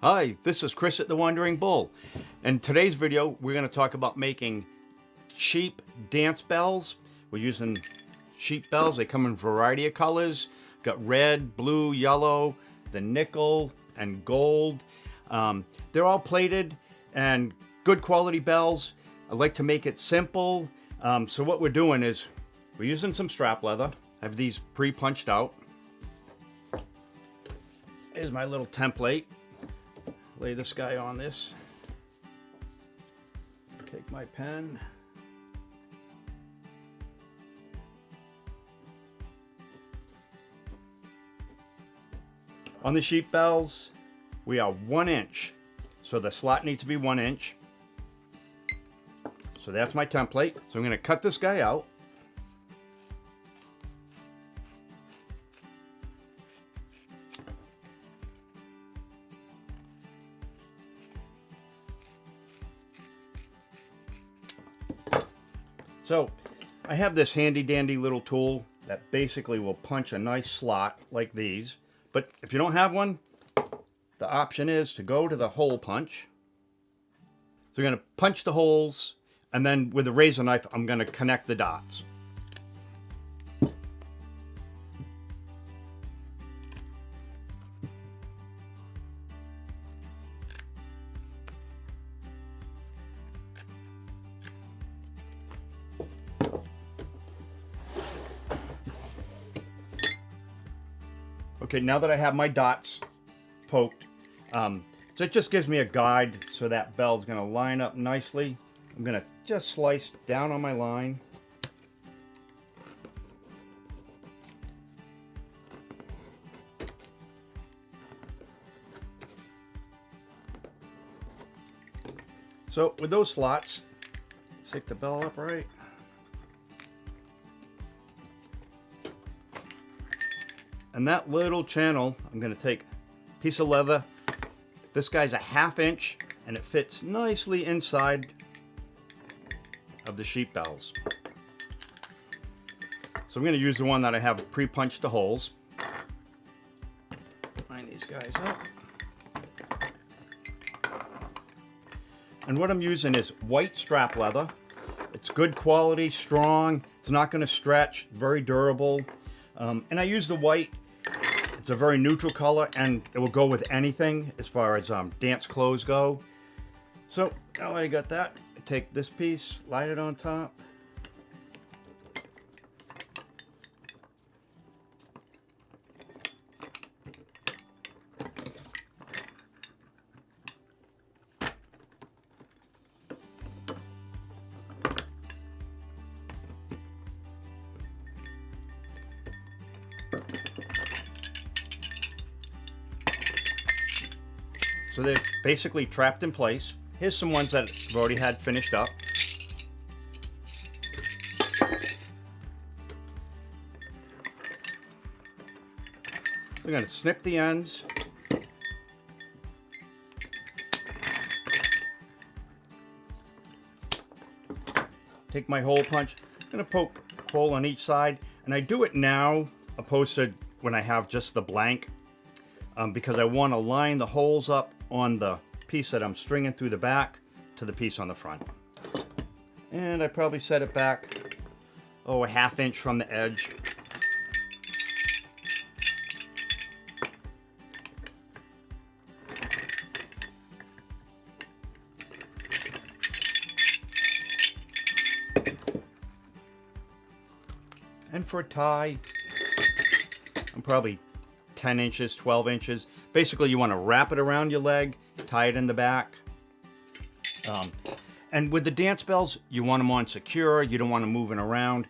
Hi, this is Chris at The Wandering Bull. In today's video, we're going to talk about making sheep dance bells. We're using sheep bells. They come in a variety of colors. Got red, blue, yellow, the nickel, and gold. They're all plated and good quality bells. I like to make it simple. So what we're doing is we're using some strap leather. I have these pre-punched out. Here's my little template. Lay this guy on this. Take my pen. On the sheep bells, we are 1 inch. So the slot needs to be 1 inch. So that's my template. So I'm going to cut this guy out. So I have this handy dandy little tool that basically will punch a nice slot like these. But if you don't have one, the option is to go to the hole punch. So I'm going to punch the holes, and then with a razor knife, I'm going to connect the dots. Okay, now that I have my dots poked, so it just gives me a guide so that bell's going to line up nicely. I'm going to just slice down on my line. So with those slots, stick the bell upright. And that little channel, I'm going to take a piece of leather. This guy's a 1/2 inch, and it fits nicely inside of the sheep bells. So I'm going to use the one that I have pre-punched the holes. Line these guys up. And what I'm using is white strap leather. It's good quality, strong. It's not going to stretch, very durable. And I use the white. It's a very neutral color, and it will go with anything as far as dance clothes go. So now that I got that, I take this piece, light it on top. So they're basically trapped in place. Here's some ones that I've already had finished up. We're going to snip the ends. Take my hole punch. I'm going to poke a hole on each side. And I do it now opposed to when I have just the blank. Because I want to line the holes up on the piece that I'm stringing through the back to the piece on the front. And I probably set it back, a 1/2 inch from the edge. And for a tie, I'm probably 10 inches, 12 inches. Basically, you want to wrap it around your leg, tie it in the back. And with the dance bells, you want them on secure. You don't want them moving around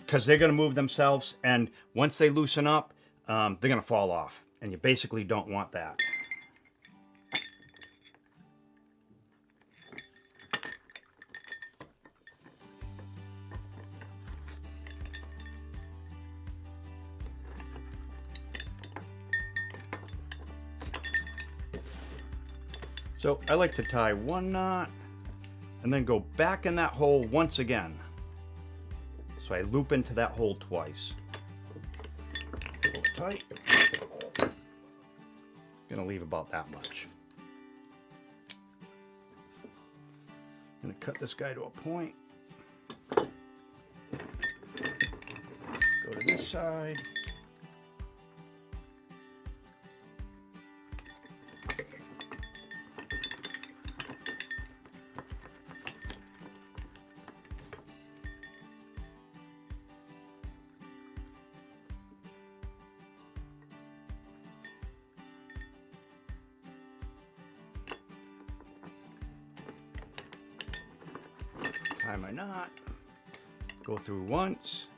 because they're going to move themselves. And once they loosen up, they're going to fall off. And you basically don't want that. So I like to tie one knot and then go back in that hole once again. So I loop into that hole twice. Pull it tight. Gonna leave about that much. I'm gonna cut this guy to a point. Go to this side. Tie my knot, go through once,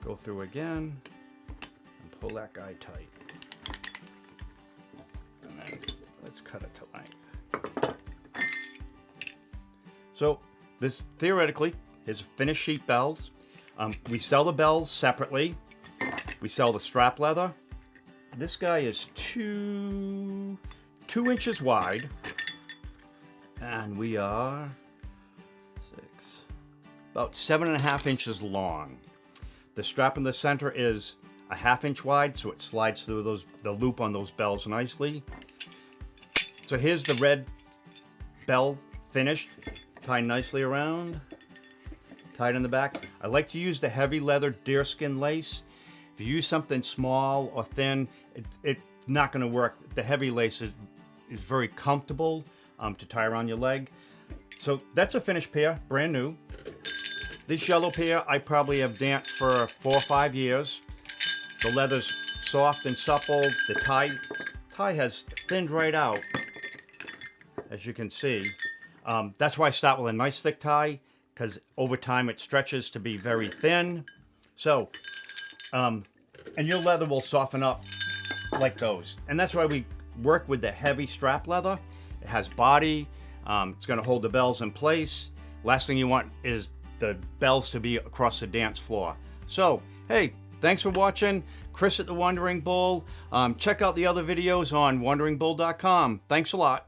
go through again, and pull that guy tight. And then let's cut it to length. So this theoretically is finished sheep bells. We sell the bells separately. We sell the strap leather. This guy is two inches wide, and we are about 7.5 inches long. The strap in the center is a 1/2 inch wide, so it slides through the loop on those bells nicely. So here's the red bell finished, tied nicely around, tied in the back. I like to use the heavy leather deerskin lace. If you use something small or thin, it's not going to work. The heavy lace is very comfortable to tie around your leg. So that's a finished pair, brand new. This yellow pair I probably have danced for 4 or 5 years. The leather's soft and supple. The tie has thinned right out, as you can see. That's why I start with a nice thick tie, because over time it stretches to be very thin. So, and your leather will soften up like those. And that's why we work with the heavy strap leather. It has body. It's going to hold the bells in place. Last thing you want is the bells to be across the dance floor. So, hey, thanks for watching. Chris at the Wandering Bull. Check out the other videos on PowWows.com. Thanks a lot.